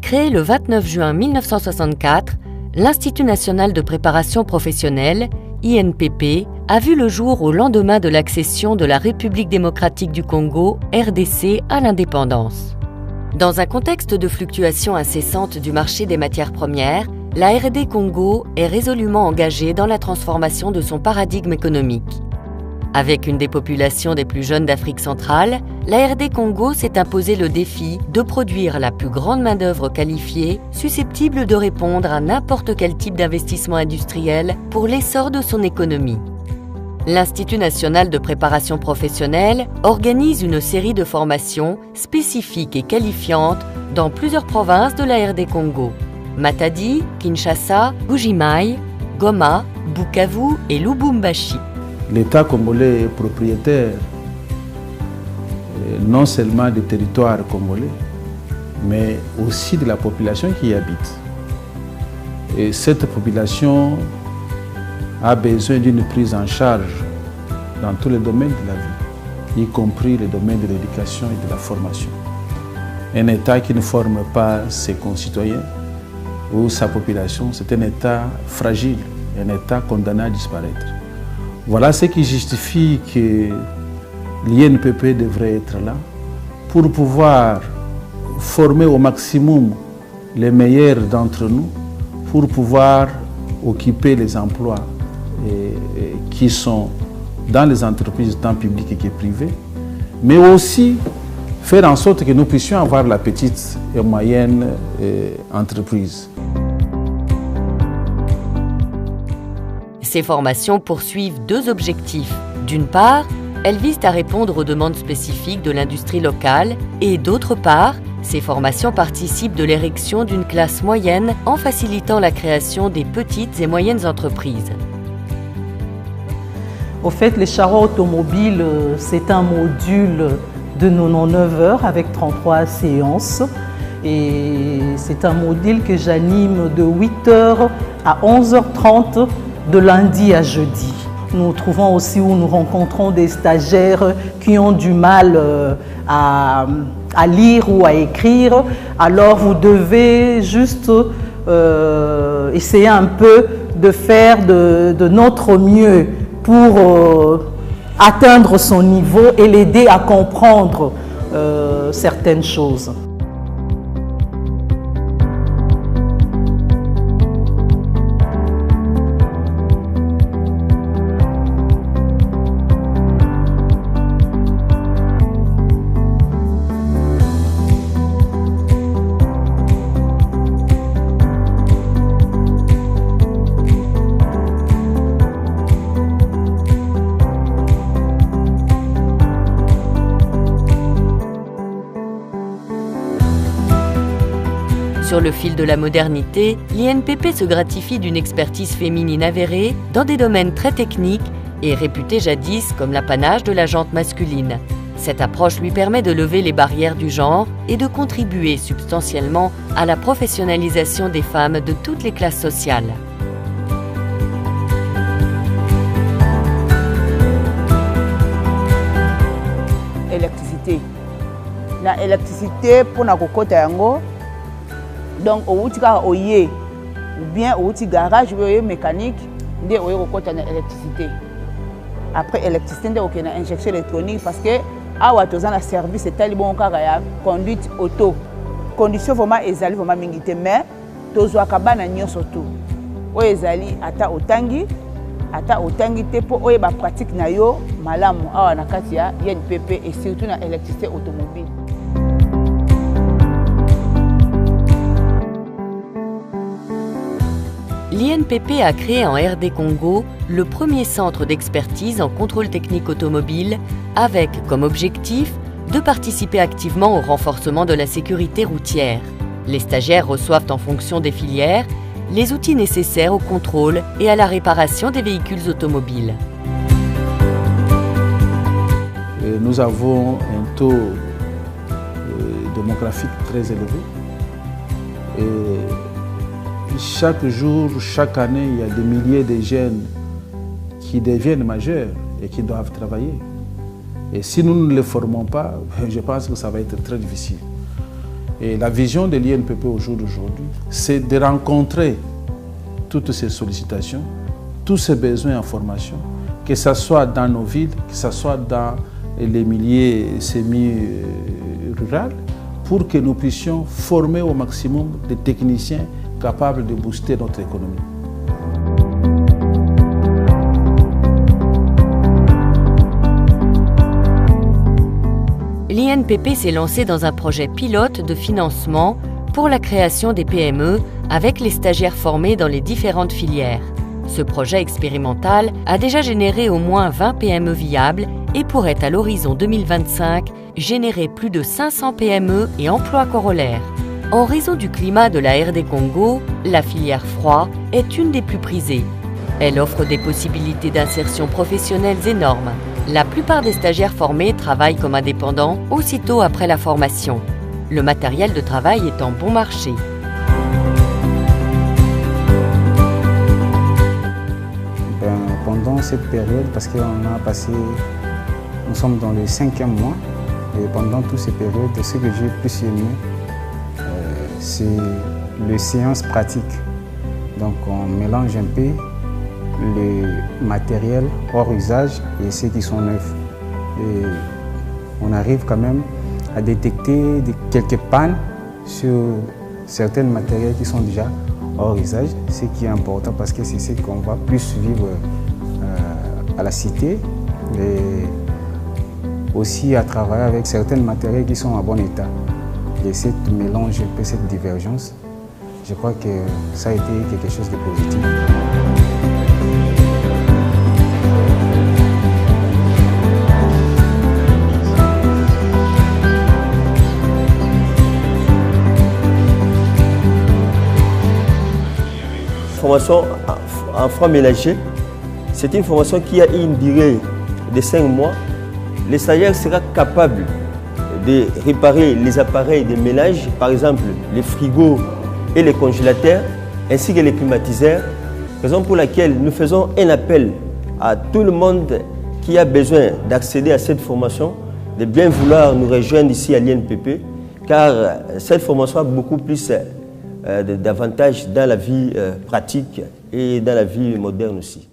Créé le 29 juin 1964, l'Institut national de préparation professionnelle, INPP, a vu le jour au lendemain de l'accession de la République démocratique du Congo, RDC, à l'indépendance. Dans un contexte de fluctuation incessante du marché des matières premières, la RD Congo est résolument engagée dans la transformation de son paradigme économique. Avec une des populations des plus jeunes d'Afrique centrale, la RD Congo s'est imposé le défi de produire la plus grande main-d'œuvre qualifiée, susceptible de répondre à n'importe quel type d'investissement industriel pour l'essor de son économie. L'Institut national de préparation professionnelle organise une série de formations spécifiques et qualifiantes dans plusieurs provinces de la RD Congo: Matadi, Kinshasa, Buji-Mayi, Goma, Bukavu et Lubumbashi. L'État congolais est propriétaire non seulement des territoires congolais, mais aussi de la population qui y habite. Et cette population a besoin d'une prise en charge dans tous les domaines de la vie, y compris les domaines de l'éducation et de la formation. Un État qui ne forme pas ses concitoyens ou sa population, c'est un État fragile, un État condamné à disparaître. Voilà ce qui justifie que l'INPP devrait être là pour pouvoir former au maximum les meilleurs d'entre nous, pour pouvoir occuper les emplois qui sont dans les entreprises tant publiques que privées, mais aussi faire en sorte que nous puissions avoir la petite et moyenne entreprise. Ces formations poursuivent deux objectifs. D'une part, elles visent à répondre aux demandes spécifiques de l'industrie locale et d'autre part, ces formations participent de l'érection d'une classe moyenne en facilitant la création des petites et moyennes entreprises. Au fait, les charrois automobiles, c'est un module de 99 heures avec 33 séances. Et c'est un module que j'anime de 8h à 11h30 de lundi à jeudi. Nous trouvons aussi où nous rencontrons des stagiaires qui ont du mal à lire ou à écrire. Alors vous devez juste essayer un peu de faire de notre mieux pour atteindre son niveau et l'aider à comprendre certaines choses. Sur le fil de la modernité, l'INPP se gratifie d'une expertise féminine avérée dans des domaines très techniques et réputés jadis comme l'apanage de la gente masculine. Cette approche lui permet de lever les barrières du genre et de contribuer substantiellement à la professionnalisation des femmes de toutes les classes sociales. Électricité. La électricité pour na kokota yango. Donc au outika oye ou bien au outil garage ou mécanique de oye kokota na électricité. Après électricité de okena injection électronique parce que awa toza na service etali bon kaka ya conduite auto. Condition vraiment ezali vraiment mingité mais tozwa kabana nyonso tout. O ezali ata otangi te po oye ba pratique na yo malamu awa na kati ya INPP et surtout na électricité automobile. L'INPP a créé en RD Congo le premier centre d'expertise en contrôle technique automobile avec comme objectif de participer activement au renforcement de la sécurité routière. Les stagiaires reçoivent en fonction des filières les outils nécessaires au contrôle et à la réparation des véhicules automobiles. Et nous avons un taux démographique très élevé. Et chaque jour, chaque année, il y a des milliers de jeunes qui deviennent majeurs et qui doivent travailler. Et si nous ne les formons pas, je pense que ça va être très difficile. Et la vision de l'INPP au jour d'aujourd'hui, c'est de rencontrer toutes ces sollicitations, tous ces besoins en formation, que ce soit dans nos villes, que ce soit dans les milieux semi-ruraux, pour que nous puissions former au maximum des techniciens capables de booster notre économie. L'INPP s'est lancé dans un projet pilote de financement pour la création des PME avec les stagiaires formés dans les différentes filières. Ce projet expérimental a déjà généré au moins 20 PME viables et pourrait à l'horizon 2025 générer plus de 500 PME et emplois corollaires. En raison du climat de la RD Congo, la filière froid est une des plus prisées. Elle offre des possibilités d'insertion professionnelles énormes. La plupart des stagiaires formés travaillent comme indépendants aussitôt après la formation. Le matériel de travail est en bon marché. Pendant cette période, parce qu'on a passé, nous sommes dans le 5e mois, et pendant toutes ces périodes, ce que j'ai plus aimé, c'est les séances pratiques. Donc on mélange un peu les matériels hors usage et ceux qui sont neufs. Et on arrive quand même à détecter quelques pannes sur certains matériels qui sont déjà hors usage, ce qui est important parce que c'est ce qu'on va plus vivre à la cité et aussi à travailler avec certains matériels qui sont en bon état. Et cette mélange, un peu cette divergence, je crois que ça a été quelque chose de positif. Formation en froid ménager, c'est une formation qui a une durée de 5 mois. Le stagiaire sera capable de réparer les appareils de ménage, par exemple les frigos et les congélateurs, ainsi que les climatiseurs, raison pour laquelle nous faisons un appel à tout le monde qui a besoin d'accéder à cette formation, de bien vouloir nous rejoindre ici à l'INPP, car cette formation a beaucoup plus d'avantages dans la vie pratique et dans la vie moderne aussi.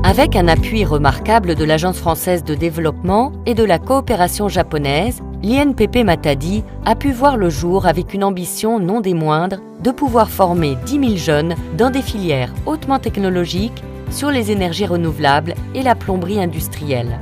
Avec un appui remarquable de l'Agence française de développement et de la coopération japonaise, l'INPP Matadi a pu voir le jour avec une ambition non des moindres de pouvoir former 10 000 jeunes dans des filières hautement technologiques sur les énergies renouvelables et la plomberie industrielle.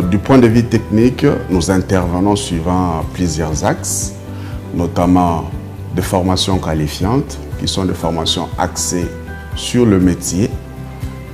Du point de vue technique, nous intervenons suivant plusieurs axes, notamment des formations qualifiantes, qui sont des formations axées sur le métier.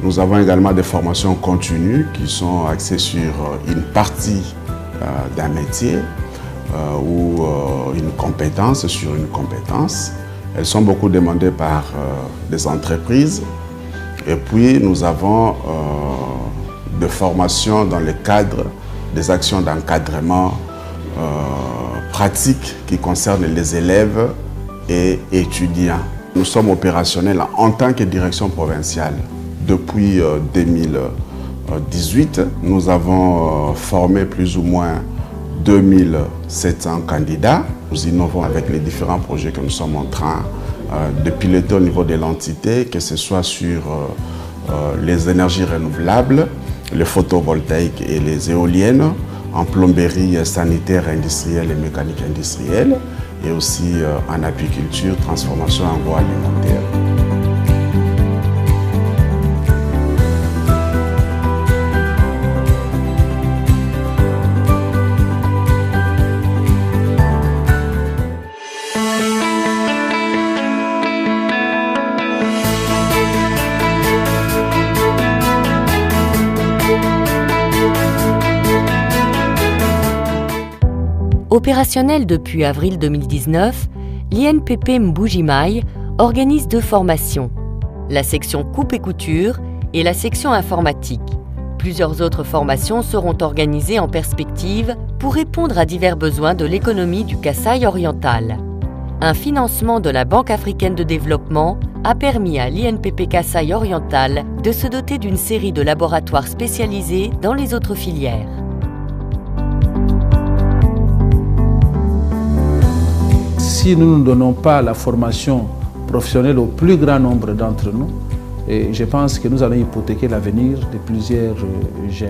Nous avons également des formations continues qui sont axées sur une partie d'un métier ou une compétence sur une compétence. Elles sont beaucoup demandées par des entreprises. Et puis nous avons des formations dans le cadre des actions d'encadrement pratiques qui concernent les élèves et étudiants. Nous sommes opérationnels en tant que direction provinciale. Depuis 2018, nous avons formé plus ou moins 2700 candidats. Nous innovons avec les différents projets que nous sommes en train de piloter au niveau de l'entité, que ce soit sur les énergies renouvelables, les photovoltaïques et les éoliennes, en plomberie sanitaire, industrielle et mécanique industrielle, et aussi en apiculture, transformation agroalimentaire. Opérationnel depuis avril 2019, l'INPP Mbuji-Mayi organise 2 formations, la section coupe et couture et la section informatique. Plusieurs autres formations seront organisées en perspective pour répondre à divers besoins de l'économie du Kasaï oriental. Un financement de la Banque africaine de développement a permis à l'INPP Kasaï oriental de se doter d'une série de laboratoires spécialisés dans les autres filières. Si nous ne donnons pas la formation professionnelle au plus grand nombre d'entre nous, et je pense que nous allons hypothéquer l'avenir de plusieurs jeunes.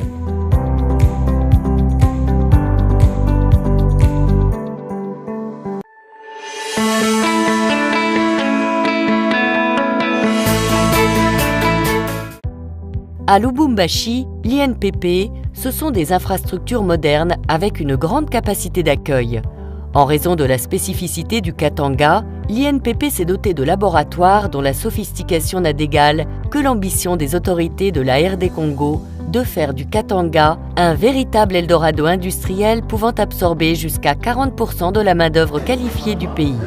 À Lubumbashi, l'INPP, ce sont des infrastructures modernes avec une grande capacité d'accueil. En raison de la spécificité du Katanga, l'INPP s'est doté de laboratoires dont la sophistication n'a d'égal que l'ambition des autorités de la RD Congo de faire du Katanga un véritable Eldorado industriel pouvant absorber jusqu'à 40% de la main-d'œuvre qualifiée du pays.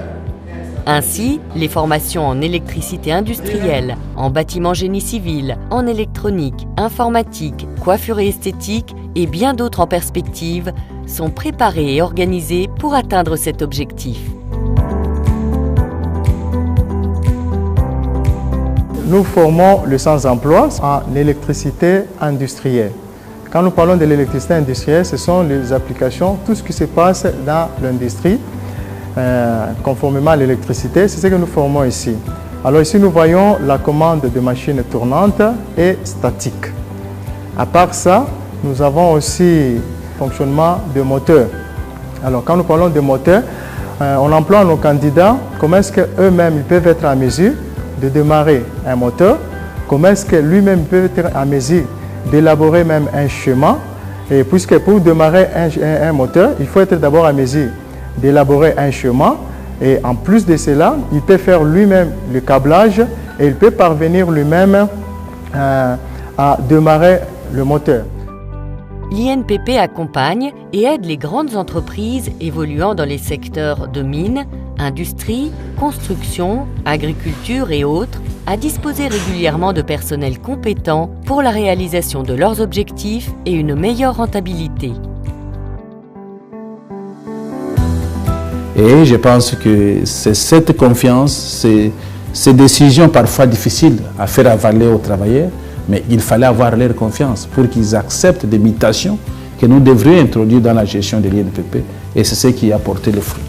Ainsi, les formations en électricité industrielle, en bâtiment génie civil, en électronique, informatique, coiffure et esthétique et bien d'autres en perspective sont préparées et organisées pour atteindre cet objectif. Nous formons le sans-emploi en électricité industrielle. Quand nous parlons de l'électricité industrielle, ce sont les applications, tout ce qui se passe dans l'industrie, conformément à l'électricité, c'est ce que nous formons ici. Alors ici, nous voyons la commande de machines tournantes et statiques. À part ça, nous avons aussi fonctionnement de moteurs. Alors quand nous parlons de moteurs, on emploie nos candidats, comment est-ce qu'eux-mêmes peuvent être en mesure de démarrer un moteur, comment est-ce que lui-même peut être en mesure d'élaborer même un schéma, et puisque pour démarrer un moteur, il faut être d'abord en mesure d'élaborer un schéma, et en plus de cela, il peut faire lui-même le câblage et il peut parvenir lui-même à démarrer le moteur. L'INPP accompagne et aide les grandes entreprises évoluant dans les secteurs de mines, industrie, construction, agriculture et autres à disposer régulièrement de personnel compétent pour la réalisation de leurs objectifs et une meilleure rentabilité. Et je pense que c'est cette confiance, ces décisions parfois difficiles à faire avaler aux travailleurs, mais il fallait avoir leur confiance pour qu'ils acceptent des mutations que nous devrions introduire dans la gestion de l'INPP, et c'est ce qui a porté le fruit.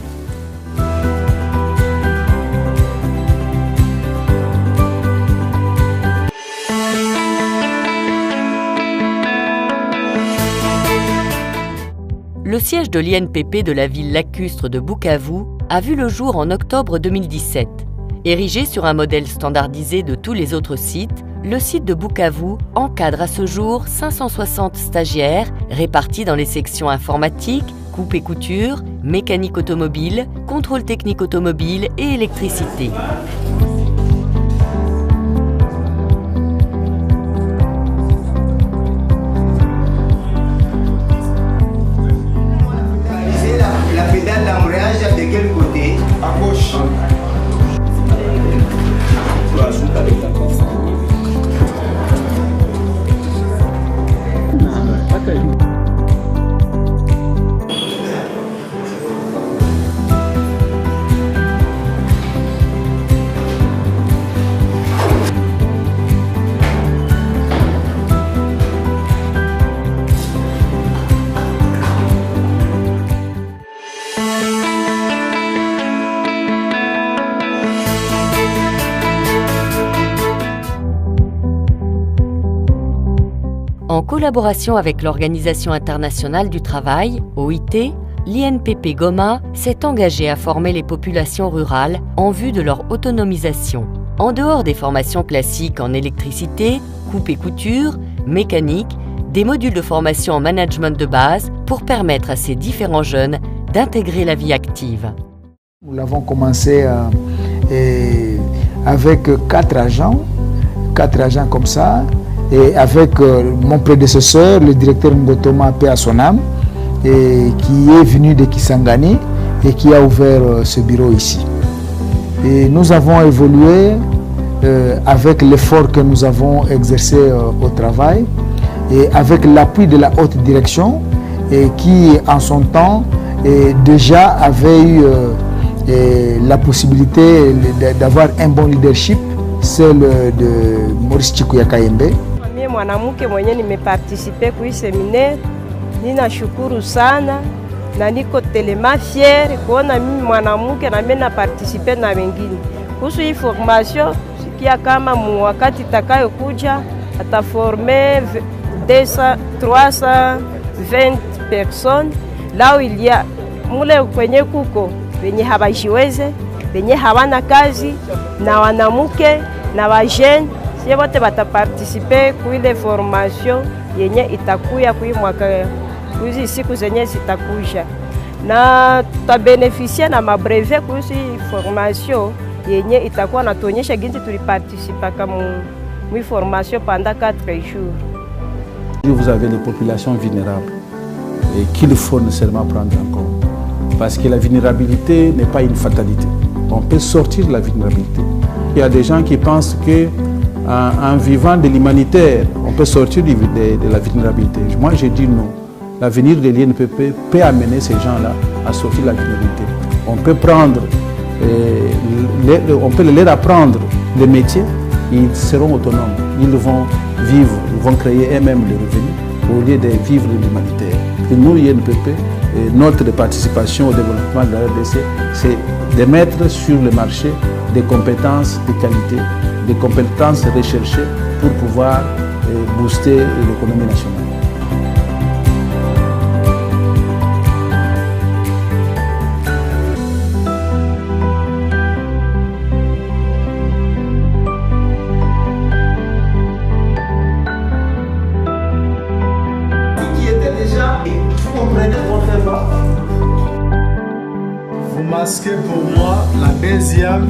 Le siège de l'INPP de la ville lacustre de Bukavu a vu le jour en octobre 2017. Érigé sur un modèle standardisé de tous les autres sites, le site de Bukavu encadre à ce jour 560 stagiaires répartis dans les sections informatique, coupe et couture, mécanique automobile, contrôle technique automobile et électricité. La pédale d'embrayage de quel côté? À gauche. En collaboration avec l'Organisation internationale du travail, OIT, l'INPP Goma s'est engagé à former les populations rurales en vue de leur autonomisation. En dehors des formations classiques en électricité, coupe et couture, mécanique, des modules de formation en management de base pour permettre à ces différents jeunes d'intégrer la vie active. Nous l'avons commencé avec 4 agents comme ça, et avec mon prédécesseur, le directeur Ngotoma Paix à son âme, qui est venu de Kisangani et qui a ouvert ce bureau ici. Et nous avons évolué avec l'effort que nous avons exercé au travail et avec l'appui de la haute direction qui en son temps déjà avait eu la possibilité d'avoir un bon leadership, celle de Maurice Chikuya Kayembe. Mimi mwanamke mwenye nimeparticipe kwa hii seminaire, ninashukuru sana na niko telema fier kuona mimi mwanamke na mimi na participe na wengine. Kuhusu hii formation, sikia kama wakati itakayokuja ataforme 320 personnes. Lao ilia mule kwenye kuko wenye habajiweze, wenye hawana kazi na wanamuke na wajene, sie wote bataparticipe kwa ile formation yenye itakuya kwa mwaka kuzi siku zenye zitakuja, na tutabenefisia na mabreve kuzi formation yenye itakuwa natuonyesha ginsi tuliparticipa kama mu formation pendant 4 jours. Vous avez les populations vulnérables et qu'il faut nécessairement prendre en compte. Parce que la vulnérabilité n'est pas une fatalité. On peut sortir de la vulnérabilité. Il y a des gens qui pensent qu'en vivant de l'humanitaire, on peut sortir de la vulnérabilité. Moi, je dis non. L'avenir de l'INPP peut amener ces gens-là à sortir de la vulnérabilité. On peut on peut leur apprendre le métier, ils seront autonomes. Ils vont vivre, ils vont créer eux-mêmes les revenus au lieu de vivre l'humanitaire. Et nous, l'INPP, notre participation au développement de la RDC, c'est de mettre sur le marché des compétences de qualité, des compétences recherchées pour pouvoir booster l'économie nationale. Vous masquez pour moi la deuxième